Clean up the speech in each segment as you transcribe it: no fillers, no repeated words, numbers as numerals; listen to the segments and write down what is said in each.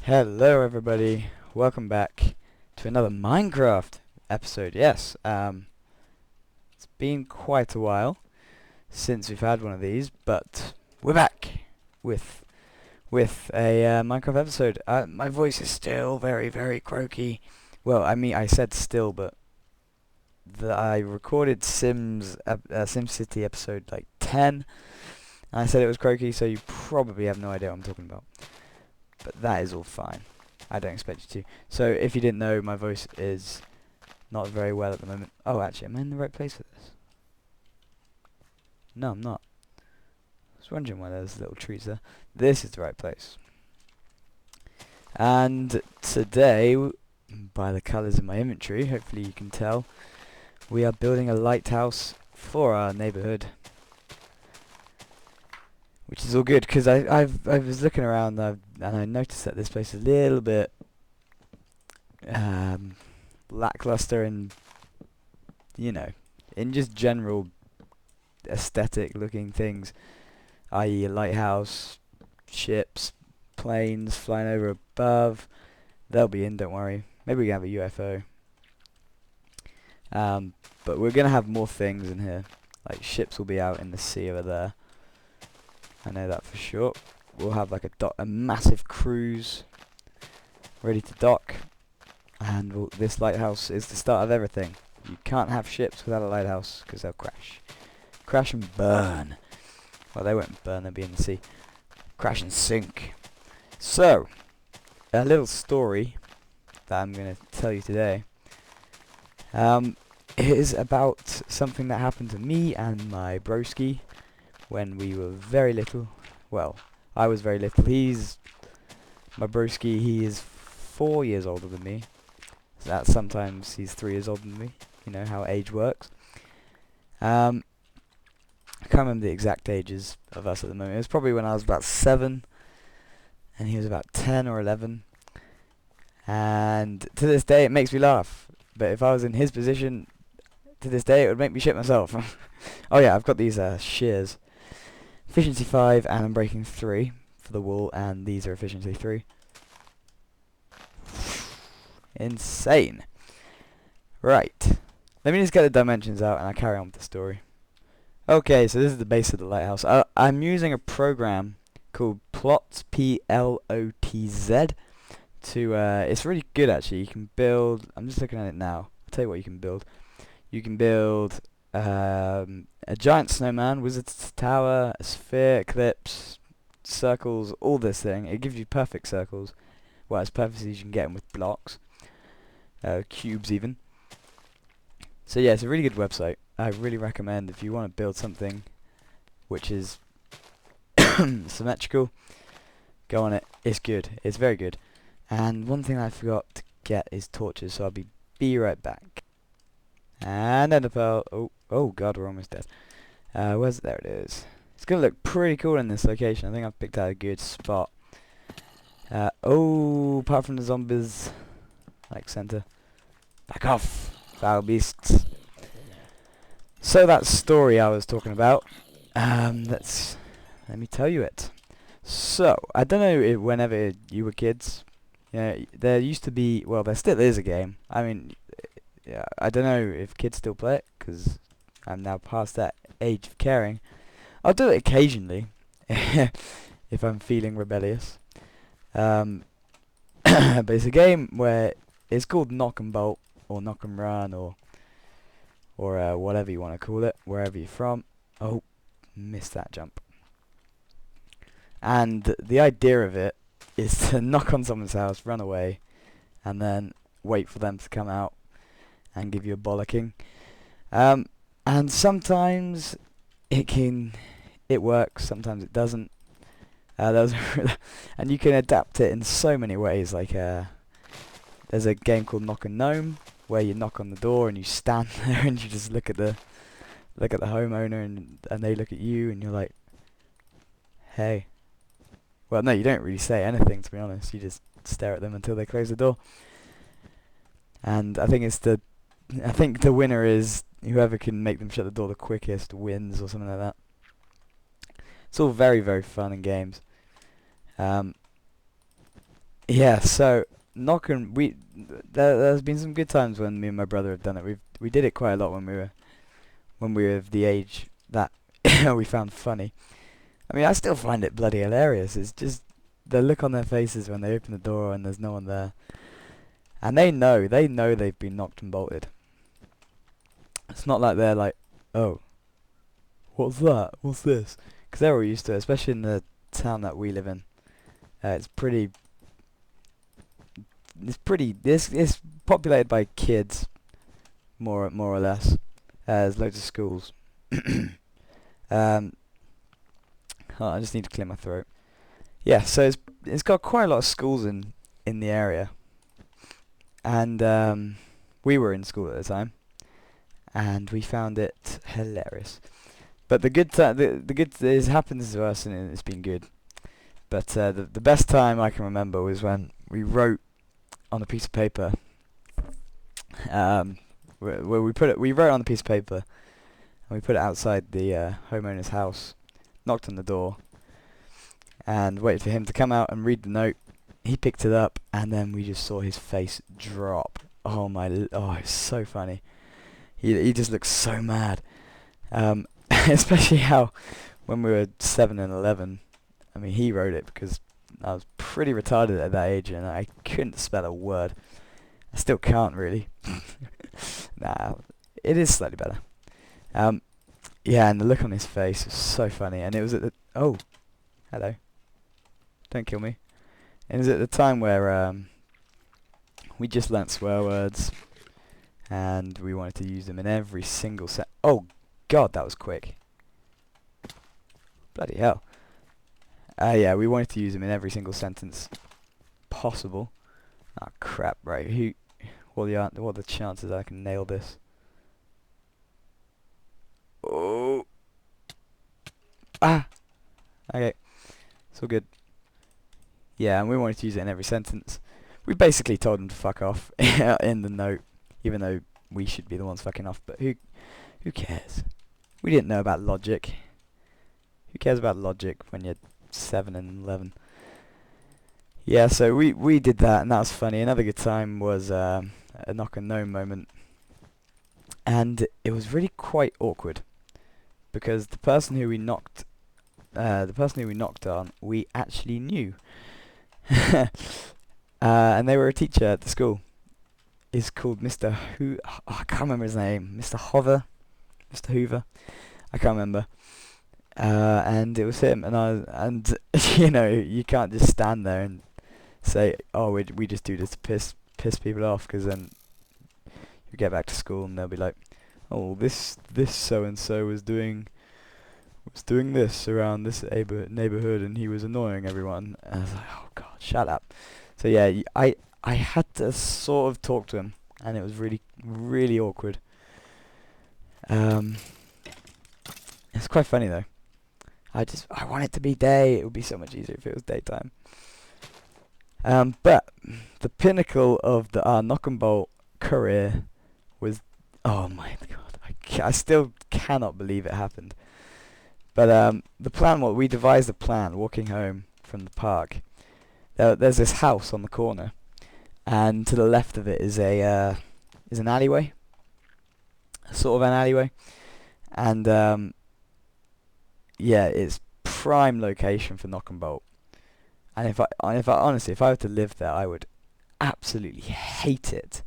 Hello everybody, welcome back to another Minecraft episode. Yes, it's been quite a while since we've had one of these, but we're back with a Minecraft episode. My voice is still very croaky. Well, I mean, I said still, but I recorded SimCity episode like 10, and I said it was croaky, so you probably have no idea what I'm talking about. But that is all fine. I don't expect you to. So if you didn't know, my voice is not very well at the moment. Oh, actually, am I in the right place for this? No, I'm not. I was wondering why there's little trees there. This is the right place. And today, by the colours in my inventory, hopefully you can tell, we are building a lighthouse for our neighbourhood. Which is all good, because I was looking around and I noticed that this place is a little bit lackluster in, you know, in just general aesthetic looking things, i.e. a lighthouse, ships, planes flying over above. They'll be in, don't worry. Maybe we can have a UFO. But we're going to have more things in here. Like ships will be out in the sea over there. I know that for sure. We'll have like a massive cruise ready to dock, and this lighthouse is the start of everything. You can't have ships without a lighthouse because they'll crash and burn. Well, they won't burn, they'll be in the sea. Crash and sink. So, a little story that I'm going to tell you today is about something that happened to me and my broski when we were very little. Well, I was very little. My broski, he is 4 years older than me. So that sometimes he's 3 years older than me. You know how age works. I can't remember the exact ages of us at the moment. It was probably when I was about 7 and he was about 10 or 11. And to this day it makes me laugh. But if I was in his position, to this day it would make me shit myself. Oh yeah, I've got these shears. Efficiency 5 and I'm breaking 3 for the wool, and these are efficiency 3. Insane. Right. Let me just get the dimensions out and I'll carry on with the story. Okay, so this is the base of the lighthouse. I'm using a program called Plots, P-L-O-T-Z. It's really good actually. You can build, I'm just looking at it now. I'll tell you what you can build. You can build a giant snowman, wizard's tower, a sphere, eclipse, circles, all this thing. It gives you perfect circles. Well, as perfect as you can get them with blocks. Cubes even. So yeah, it's a really good website. I really recommend if you want to build something which is symmetrical, go on it. It's good. It's very good. And one thing I forgot to get is torches, so I'll be right back. And ender pearl. Oh god, we're almost dead. Where's it? There it is. It's gonna look pretty cool in this location. I think I've picked out a good spot. Apart from the zombies, like center. Back off, foul beasts. So that story I was talking about. Let me tell you it. So I don't know if whenever you were kids, there used to be. Well, there still is a game. I mean, yeah, I don't know if kids still play it because I'm now past that age of caring. I'll do it occasionally if I'm feeling rebellious. But it's a game where it's called Knock and Bolt or Knock and Run or whatever you want to call it, wherever you're from. Oh, missed that jump. And the idea of it is to knock on someone's house, run away, and then wait for them to come out and give you a bollocking. And sometimes it works, sometimes it doesn't. And you can adapt it in so many ways. Like there's a game called Knock and Gnome where you knock on the door and you stand there and you just look at the homeowner and they look at you and you're like, hey. Well, no, you don't really say anything, to be honest. You just stare at them until they close the door. And I think the winner is whoever can make them shut the door the quickest wins, or something like that. It's all very, very fun and games. Yeah, so knocking there's been some good times when me and my brother have done it. We did it quite a lot when we were of the age that we found funny. I mean, I still find it bloody hilarious. It's just the look on their faces when they open the door and there's no one there. And they know they've been knocked and bolted. It's not like they're like, oh, what's that? What's this? Because they're all used to it, especially in the town that we live in. It's it's populated by kids, more or less. There's loads of schools. um, oh, I just need to clear my throat. Yeah, so it's got quite a lot of schools in the area, and we were in school at the time, and we found it hilarious. But the good this happens to us, and it's been good. But the best time I can remember was when we wrote on a piece of paper. Where we wrote on a piece of paper, and we put it outside the homeowner's house. Knocked on the door, and waited for him to come out and read the note. He picked it up, and then we just saw his face drop. Oh it's so funny. He just looked so mad. Especially how when we were 7 and 11. I mean, he wrote it because I was pretty retarded at that age, and I couldn't spell a word. I still can't really. Nah, it is slightly better. Yeah, and the look on his face was so funny, and it was at the hello, don't kill me. It was at the time where we just learnt swear words, and we wanted to use them in every single set. Oh God, that was quick. Bloody hell. Yeah, we wanted to use them in every single sentence possible. Ah, crap. Right, what are the chances I can nail this? Oh. Ah. Okay. It's all good. Yeah, and we wanted to use it in every sentence. We basically told him to fuck off in the note, even though we should be the ones fucking off. But who cares? We didn't know about logic. Who cares about logic when you're 7 and 11? Yeah, so we did that, and that was funny. Another good time was a knock and no moment, and it was really quite awkward because the person who we knocked on, we actually knew, and they were a teacher at the school. He's called Mr. I can't remember his name. Mr. Hoover. I can't remember. And it was him, and you know, you can't just stand there and say, oh, we just do this to piss people off, because then you get back to school and they'll be like, oh, this so and so was doing this around this neighborhood, and he was annoying everyone. And I was like, oh God, shut up. So yeah, I had to sort of talk to him, and it was really, really awkward. It's quite funny though. I want it to be day. It would be so much easier if it was daytime. But the pinnacle of our knock and bolt career was, oh my God, I still cannot believe it happened. But the plan, we devised a plan walking home from the park. There's this house on the corner, and to the left of it is an alleyway, sort of an alleyway, and yeah, it's prime location for knock and bolt. And if I honestly, if I were to live there, I would absolutely hate it,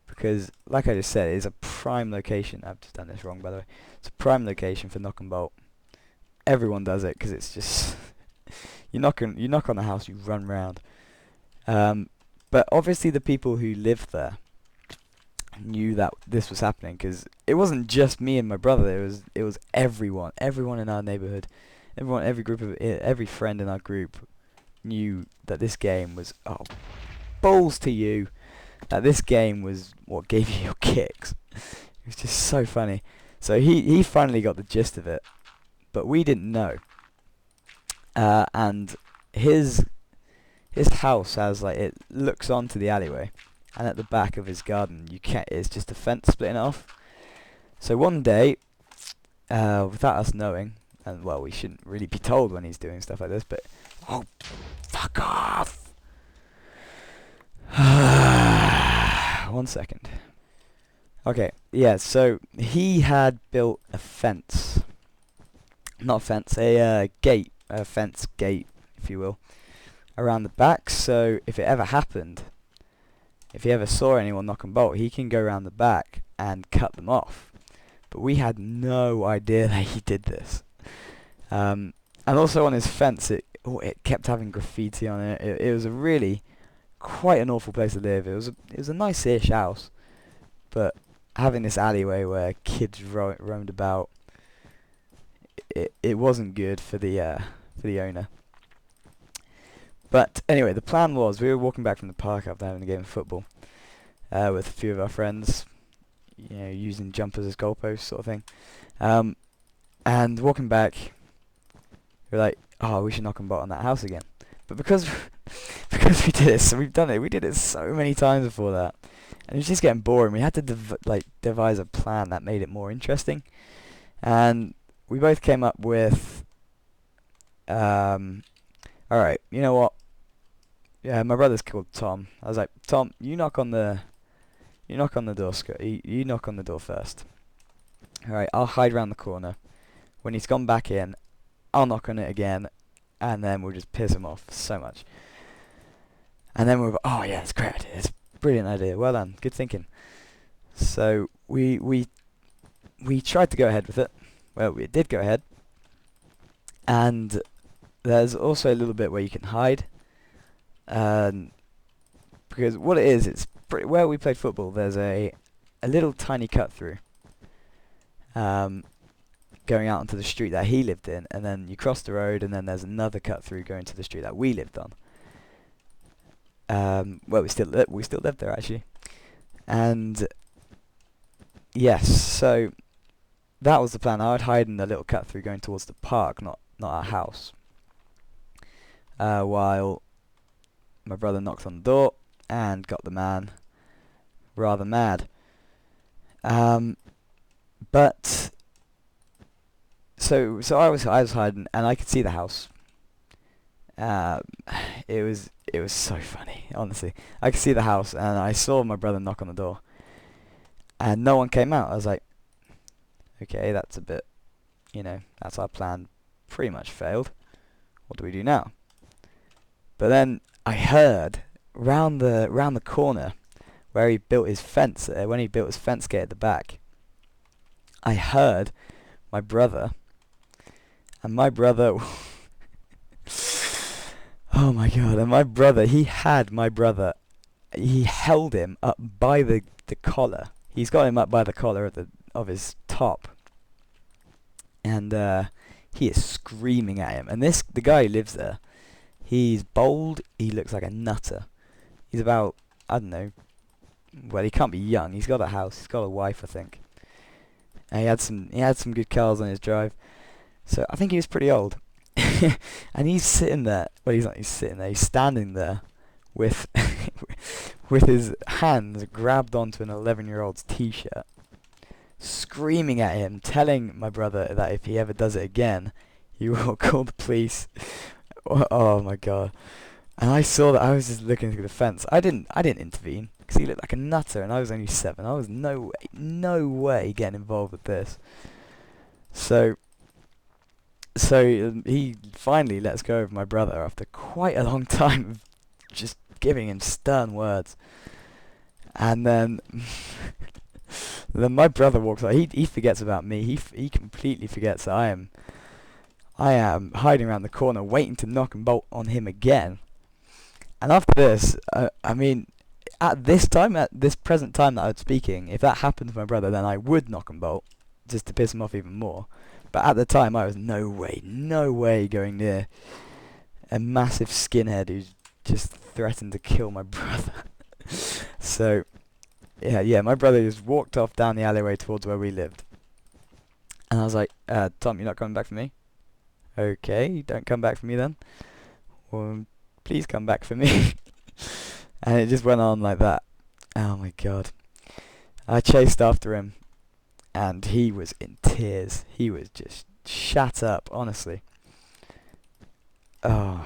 because, like I just said, it is a prime location. I've just done this wrong, by the way. It's a prime location for knock and bolt. Everyone does it because it's just you knock on the house, you run round. But obviously, the people who lived there knew that this was happening, because it wasn't just me and my brother. It was everyone in our neighborhood, every friend in our group knew that this game was, oh, balls to you, that this game was what gave you your kicks. It was just so funny. So he finally got the gist of it, but we didn't know. And his house has, like, it looks onto the alleyway, and at the back of his garden it's just a fence splitting it off. So one day, without us knowing, and well, we shouldn't really be told when he's doing stuff like this, but oh, fuck off! 1 second. Okay, yeah, so he had built a fence. Not a fence, a gate. A fence gate, if you will, around the back, so if it ever happened, if he ever saw anyone knock and bolt, he can go around the back and cut them off. But we had no idea that he did this. And also on his fence, it kept having graffiti on it. It was a really quite an awful place to live. It was a nice-ish house, but having this alleyway where kids roamed about, it wasn't good for the owner. But anyway, the plan was we were walking back from the park after having a game of football with a few of our friends, you know, using jumpers as goalposts, sort of thing. And walking back, we were like, oh, we should knock and bolt on that house again. But because because we did it, so we've done it. We did it so many times before that, and it was just getting boring. We had to devise a plan that made it more interesting, and we both came up with, all right, you know what? Yeah, my brother's called Tom. I was like, Tom, you knock on the door, you knock on the door first. All right, I'll hide around the corner. When he's gone back in, I'll knock on it again, and then we'll just piss him off so much. And then we'll go, oh yeah, it's a great idea. It's a brilliant idea. Well done. Good thinking. So we tried to go ahead with it. Well, we did go ahead. And there's also a little bit where you can hide. Because what it is, it's where we played football, there's a little tiny cut through. Going out onto the street that he lived in, and then you cross the road, and then there's another cut through going to the street that we lived on. Well, we still lived there actually, and yes, so that was the plan. I would hide in the little cut through going towards the park, not our house, while my brother knocked on the door and got the man rather mad. But so I was hiding, and I could see the house. It was so funny, honestly. I could see the house, and I saw my brother knock on the door, and no one came out. I was like, okay, that's a bit, you know, that's our plan pretty much failed. What do we do now? But then I heard round the corner where he built his fence, when he built his fence gate at the back, I heard my brother, and my brother oh my god, and my brother, he held him up by the collar. He's got him up by the collar of his top, and he is screaming at him. And the guy who lives there, he's bald, he looks like a nutter. He's about, I don't know, well, he can't be young. He's got a house, he's got a wife, I think. And he had some good cars on his drive, so I think he was pretty old. And he's sitting there. Well, he's sitting there. He's standing there with with his hands grabbed onto an 11-year-old's t-shirt, screaming at him, telling my brother that if he ever does it again, he will call the police. Oh my god! And I saw that. I was just looking through the fence. I didn't intervene because he looked like a nutter, and I was only 7. I was no way getting involved with this. So he finally lets go of my brother after quite a long time of just giving him stern words. And then my brother walks out. He forgets about me. He completely forgets that I am hiding around the corner waiting to knock and bolt on him again. And after this, I mean, at this present time that I'm speaking, if that happened to my brother, then I would knock and bolt just to piss him off even more. But at the time, I was no way going near a massive skinhead who's just threatened to kill my brother. So, yeah, my brother just walked off down the alleyway towards where we lived. And I was like, Tom, you're not coming back for me? Okay, don't come back for me then. Well, please come back for me. And it just went on like that. Oh my god. I chased after him, and he was in tears. He was just shut up, honestly. Oh,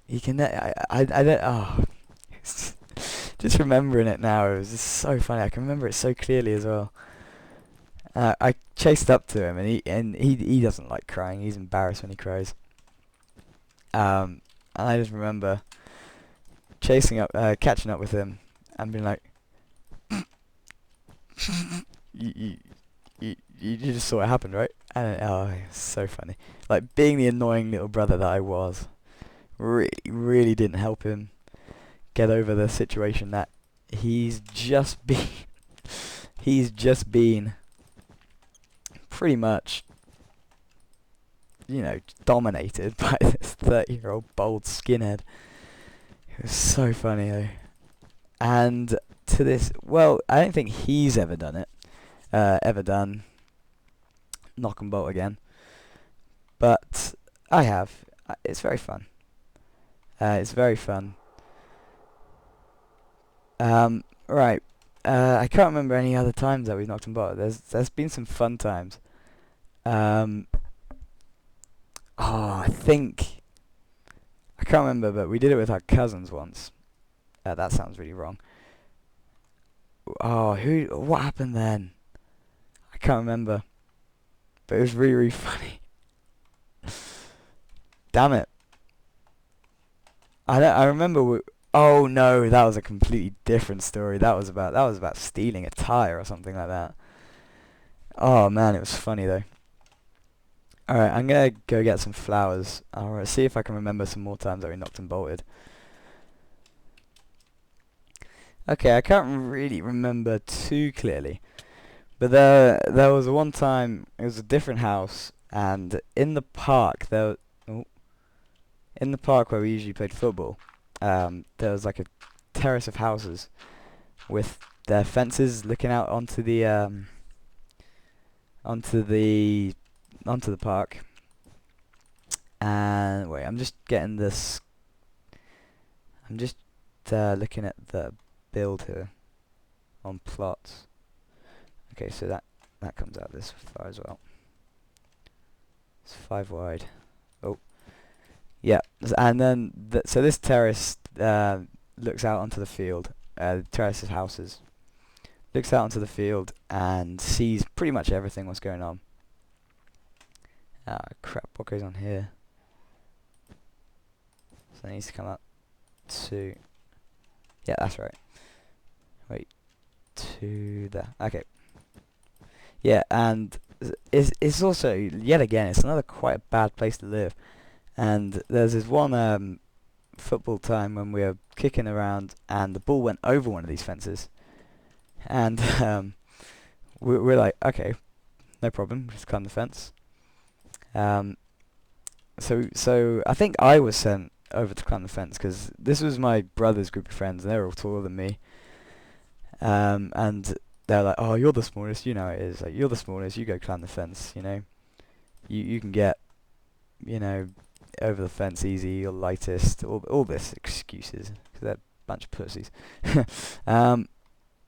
he can. I don't. Oh, it's just Just remembering it now, it was just so funny. I can remember it so clearly as well. I chased up to him, and he doesn't like crying. He's embarrassed when he cries. And I just remember chasing up, catching up with him, and being like, you, you just saw what happened, right? And oh, it's so funny. Like, being the annoying little brother that I was, really didn't help him get over the situation that he's just been pretty much, you know, dominated by this 30-year-old bold skinhead. It was so funny though. And to this, well, I don't think he's ever done it, ever done knock and bolt again, but I have. It's very fun. It's very fun. Right. I can't remember any other times that we've knocked and bolted. There's been some fun times. Oh, I think I can't remember, but we did it with our cousins once. That sounds really wrong. Oh, what happened then? I can't remember, but it was really funny. Damn it. I remember. Oh no, that was a completely different story. That was about stealing a tire or something like that. Oh man, it was funny though. Alright, I'm gonna go get some flowers. I'll see if I can remember some more times that we knocked and bolted. Okay, I can't really remember too clearly, but there was one time, it was a different house, and in the park in the park where we usually played football, there was like a terrace of houses with their fences looking out onto the park. And wait, I'm just getting this. I'm just looking at the build here on plots. Okay, so that comes out this far as well. It's 5 wide. Oh, yeah. And then so this terrace looks out onto the field. Terrace's houses looks out onto the field and sees pretty much everything what's going on. Ah, crap! What goes on here? So it needs to come up to. Yeah, that's right. Wait, to there. Okay. Yeah, and it's also, yet again, it's another quite a bad place to live. And there's this one football time when we were kicking around and the ball went over one of these fences. And we're like, okay, no problem, just climb the fence. So I think I was sent over to climb the fence because this was my brother's group of friends and they were all taller than me. And they're like, oh, you're the smallest, you know it is. Like, you're the smallest, you go climb the fence, you know. You can get, you know, over the fence easy, you're lightest, all this excuses, because they're a bunch of pussies.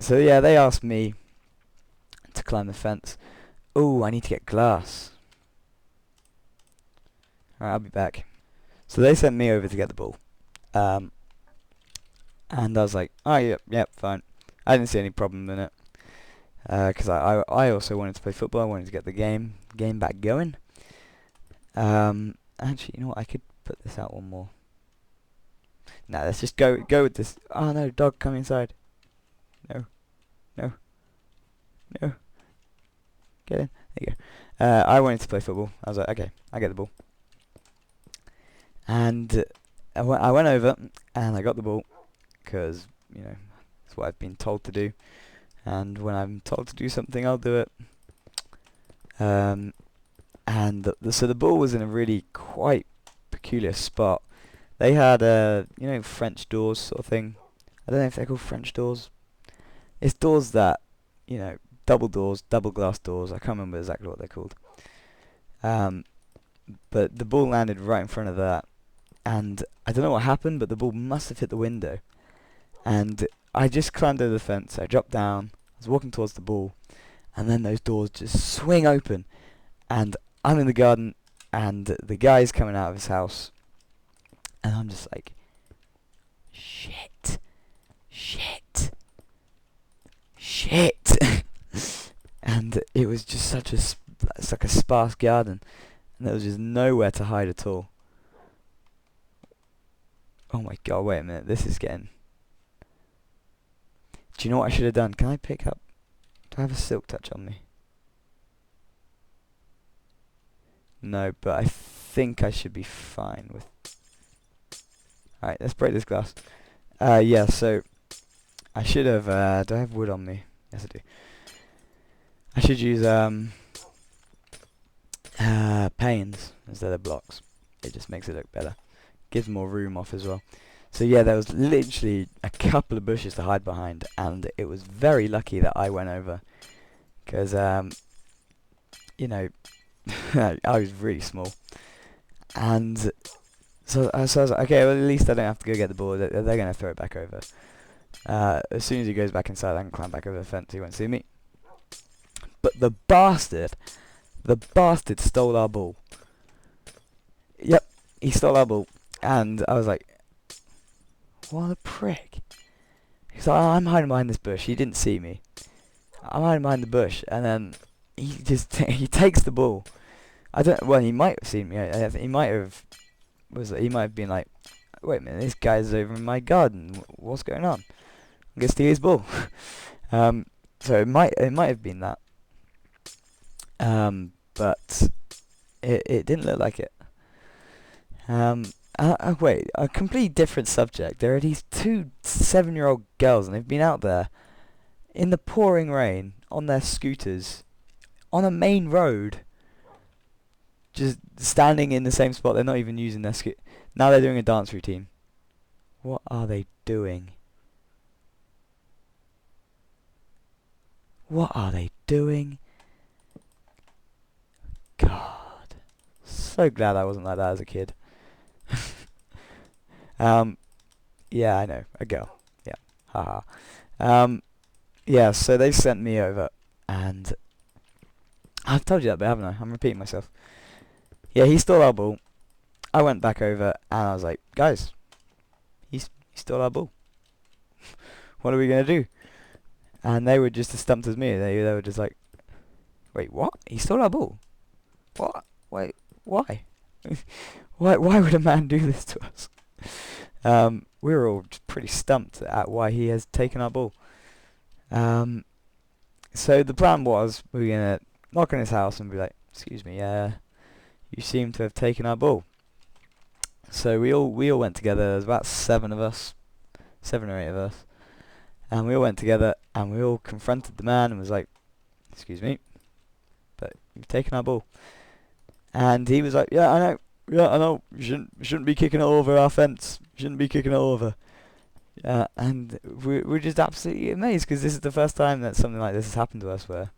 So yeah, they asked me to climb the fence. Oh, I need to get glass. Alright, I'll be back. So they sent me over to get the ball. And I was like, oh, yep, fine. I didn't see any problem in it. Because I also wanted to play football. I wanted to get the game back going. Actually, you know what? I could put this out one more. Nah, let's just go with this. Oh no, dog, come inside. No. Get in. There you go. I wanted to play football. I was like, okay, I get the ball. And I went over and I got the ball because, you know, that's what I've been told to do. And when I'm told to do something, I'll do it. And so the ball was in a really quite peculiar spot. They had you know, French doors sort of thing. I don't know if they're called French doors. It's doors that, you know, double doors, double glass doors. I can't remember exactly what they're called. But the ball landed right in front of that, and I don't know what happened, but the ball must have hit the window. And I just climbed over the fence. I dropped down. I was walking towards the ball, and then those doors just swing open, and I'm in the garden, and the guy's coming out of his house, and I'm just like, shit. it was just such a it's like a sparse garden, and there was just nowhere to hide at all. Oh my god, wait a minute, this is getting... Do you know what I should have done? Can I pick up... Do I have a silk touch on me? No, but I think I should be fine with... Alright, let's break this glass. Yeah, so... I should have... do I have wood on me? Yes, I do. I should use, panes instead of blocks. It just makes it look better. Gives more room off as well. So yeah, there was literally a couple of bushes to hide behind, and it was very lucky that I went over, because you know, I was really small, and so I was like, okay, well at least I don't have to go get the ball. They're gonna throw it back over. As soon as he goes back inside, I can climb back over the fence. He won't see me. But the bastard stole our ball. Yep, he stole our ball, and I was like, what a prick. He's like, oh, I'm hiding behind this bush. He didn't see me. I'm hiding behind the bush, and then he just he takes the ball. I don't. Well, he might have seen me. I think he might have. He might have been like, wait a minute, this guy's over in my garden. What's going on? I'm gonna steal his ball. So it might have been that. But it didn't look like it. Wait, a completely different subject. There are these two 7-year-old girls, and they've been out there in the pouring rain on their scooters on a main road, just standing in the same spot. They're not even using their scoot. Now they're doing a dance routine. What are they doing? What are they doing? God, so glad I wasn't like that as a kid. Yeah, I know, a girl. Yeah, haha. Yeah, so they sent me over, and I've told you that bit, haven't I? I'm repeating myself. Yeah, he stole our ball. I went back over, and I was like, guys, he stole our ball. What are we gonna do? And they were just as stumped as me. They were just like, wait, what? He stole our ball? What? Wait, why? Why would a man do this to us? We were all just pretty stumped at why he has taken our ball. So the plan was, we were gonna knock on his house and be like, excuse me, you seem to have taken our ball. So we all went together. There was about 7 or 8 of us, and we all went together and we all confronted the man and was like, excuse me, but you've taken our ball. And he was like, yeah, I know. Yeah, I know. You shouldn't be kicking it over our fence. You shouldn't be kicking it over. And we're just absolutely amazed, because this is the first time that something like this has happened to us, where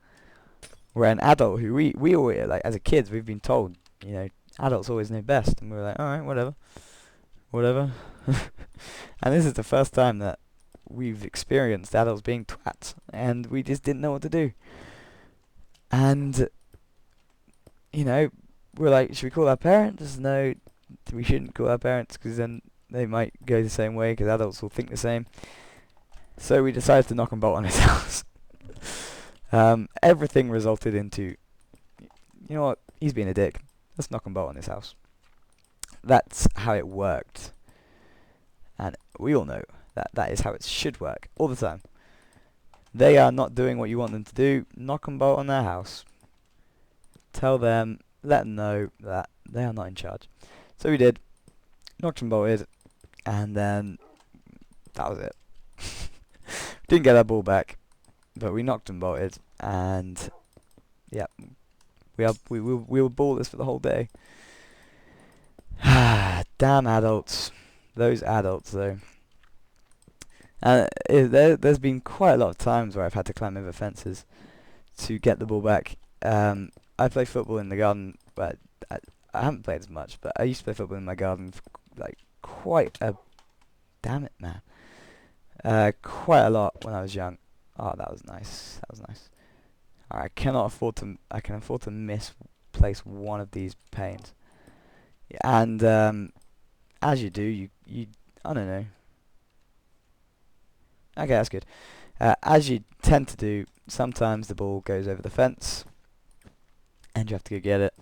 we're an adult who we always, like, as a kids, we've been told, you know, adults always know best, and we were like, all right, whatever. And this is the first time that we've experienced adults being twats, and we just didn't know what to do. And you know, we're like, should we call our parents? No, we shouldn't call our parents, because then they might go the same way, because adults will think the same. So we decided to knock and bolt on his house. Everything resulted into, you know what, he's being a dick. Let's knock and bolt on his house. That's how it worked. And we all know that that is how it should work, all the time. They are not doing what you want them to do. Knock and bolt on their house. Tell them, let them know that they are not in charge. So we did. Knocked and bolted, and then that was it. Didn't get our ball back, but we knocked and bolted, and yeah, we were ballless for the whole day. Damn adults, those adults though. There's been quite a lot of times where I've had to climb over fences to get the ball back. I play football in the garden, but I haven't played as much, but I used to play football in my garden for, like, quite a... Damn it, man. Quite a lot when I was young. Oh, that was nice. That was nice. I can afford to misplace one of these panes. And as you do, you I don't know. Okay, that's good. As you tend to do, sometimes the ball goes over the fence, and you have to go get it.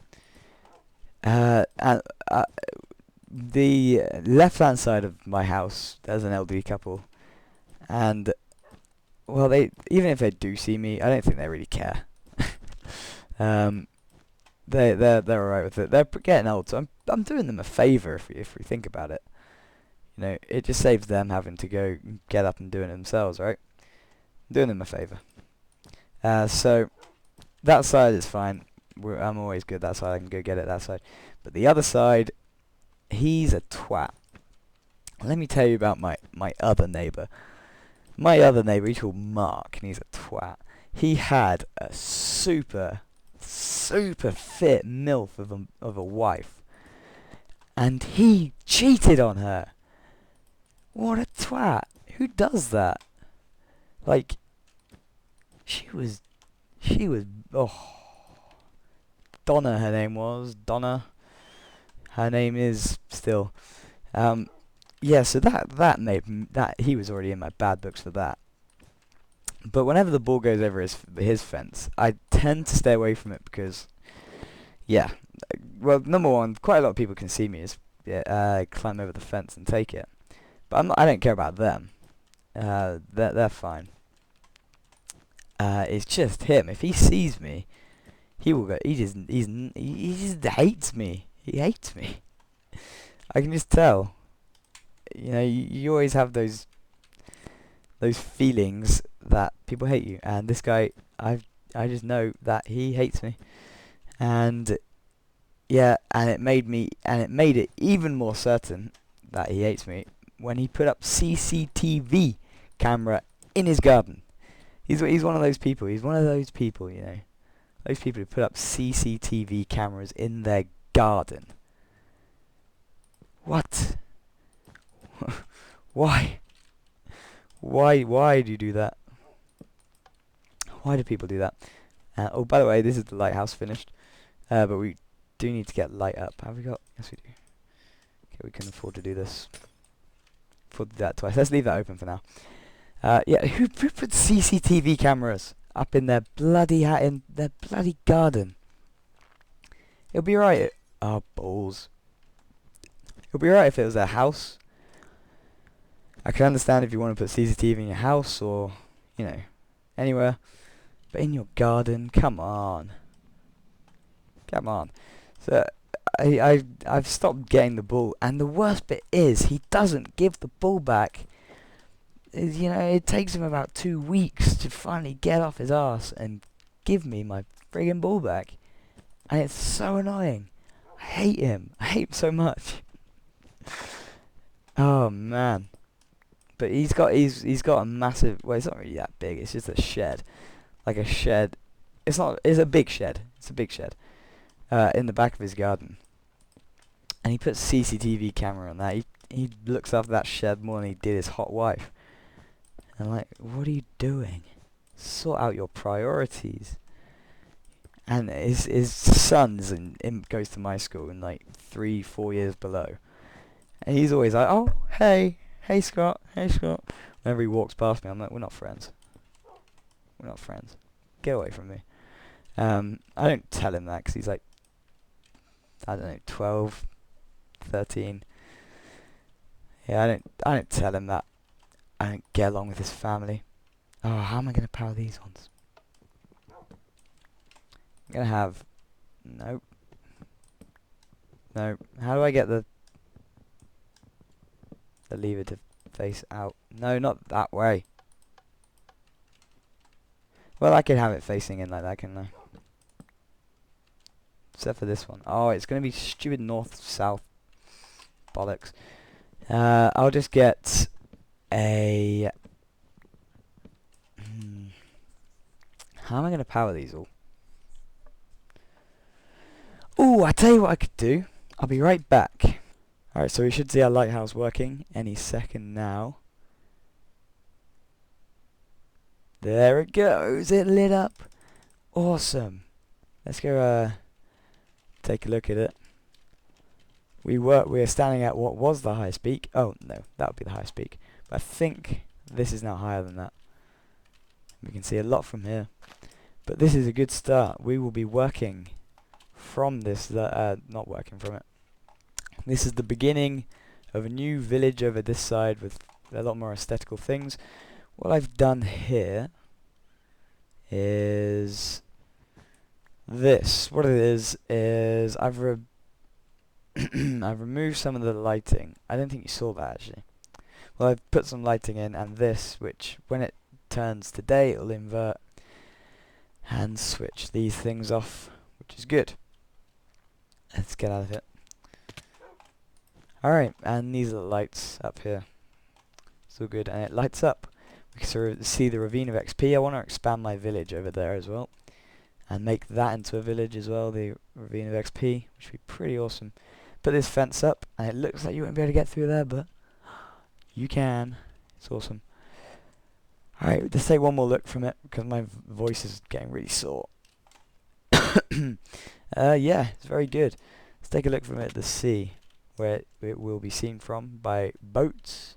And the left-hand side of my house, there's an elderly couple, and well, they even if they do see me, I don't think they really care. They're alright with it. They're getting old, so I'm doing them a favour if we think about it. You know, it just saves them having to go get up and doing it themselves, right? I'm doing them a favour. So that side is fine. I'm always good that side. I can go get it that side. But the other side, he's a twat. Let me tell you about my other neighbour. My other neighbour, he's called Mark, and he's a twat. He had a super fit MILF of a wife, and he cheated on her. What a twat! Who does that? Like, she was Donna. Her name was Donna. Her name is still. Yeah. So that made that he was already in my bad books for that. But whenever the ball goes over his fence, I tend to stay away from it because, yeah. Well, number one, quite a lot of people can see me climb over the fence and take it. But I don't care about them. They're fine. It's just him. If he sees me, he will go. He just hates me. He hates me. I can just tell. You know, you always have those feelings that people hate you, and this guy, I just know that he hates me, and yeah, and it made it even more certain that he hates me when he put up CCTV camera in his garden. He's one of those people. He's one of those people, you know, those people who put up CCTV cameras in their garden. What? Why? Why do you do that? Why do people do that? Oh, by the way, this is the lighthouse finished, but we do need to get light up. Have we got? Yes, we do. Okay, we can afford to do this. Afford to do that twice. Let's leave that open for now. Yeah, who put CCTV cameras up in their bloody garden? It'll be right. Oh, balls. It'll be right if it was a house. I can understand if you want to put CCTV in your house or, you know, anywhere. But in your garden, come on. Come on. So I've stopped getting the ball, and the worst bit is he doesn't give the ball back. You know, it takes him about 2 weeks to finally get off his ass and give me my friggin' ball back. And it's so annoying. I hate him. I hate him so much. Oh man. But he's got a massive, well, it's not really that big, it's just a shed. Like a shed. It's a big shed. It's a big shed. In the back of his garden. And he puts CCTV camera on that. He looks after that shed more than he did his hot wife. And like, what are you doing? Sort out your priorities. And his son's goes to my school in like 3-4 years below. And he's always like, oh, hey Scott. Whenever he walks past me, I'm like, we're not friends. We're not friends. Get away from me. I don't tell him that because he's like, I don't know, 12, 13. Yeah, I don't tell him that I don't get along with his family. Oh, how am I going to power these ones? I'm going to have... Nope. No. How do I get the lever to face out? No, not that way. Well, I could have it facing in like that, couldn't I? Except for this one. Oh, it's going to be stupid north-south bollocks. I'll just get a... How am I going to power these all? Ooh, I tell you what I could do. I'll be right back. Alright, so we should see our lighthouse working any second now. There it goes. It lit up. Awesome. Let's go take a look at it. We're standing at what was the highest peak. Oh no, that would be the highest peak. But I think this is now higher than that. We can see a lot from here. But this is a good start. We will be working from this, not working from it. This is the beginning of a new village over this side with a lot more aesthetical things. What I've done here is this. What it is I've I've removed some of the lighting. I don't think you saw that actually. Well, I've put some lighting in, and this, which when it turns to day, it'll invert and switch these things off, which is good. Let's get out of it. Alright, and these are the lights up here. So good, and it lights up. We can sort of see the ravine of XP. I want to expand my village over there as well, and make that into a village as well, the ravine of XP, which would be pretty awesome. Put this fence up, and it looks like you won't be able to get through there, but you can. It's awesome. Alright, let's take one more look from it, because my voice is getting really sore. Yeah, it's very good. Let's take a look from it at the sea, where it will be seen from by boats.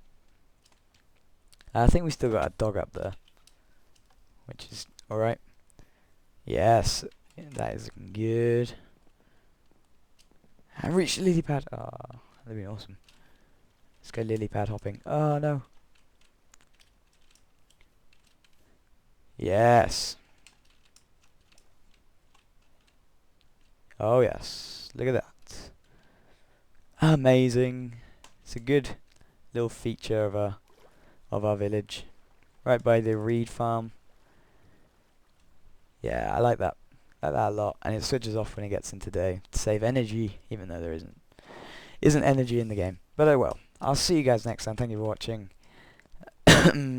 I think we still got a dog up there, which is alright. Yes, that is good. I reached the lily pad. Ah, that'd be awesome. Let's go lily pad hopping. Oh no. Yes. Oh yes. Look at that. Amazing. It's a good little feature of our village, right by the reed farm. Yeah, I like that. I like that a lot, and it switches off when it gets into day to save energy, even though there isn't energy in the game. But oh well. I'll see you guys next time. Thank you for watching.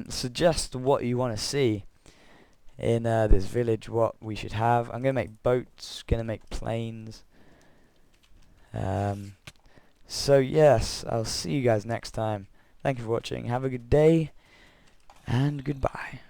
Suggest what you want to see in this village, what we should have. I'm gonna make boats. Gonna make planes. So yes, I'll see you guys next time. Thank you for watching. Have a good day, and goodbye.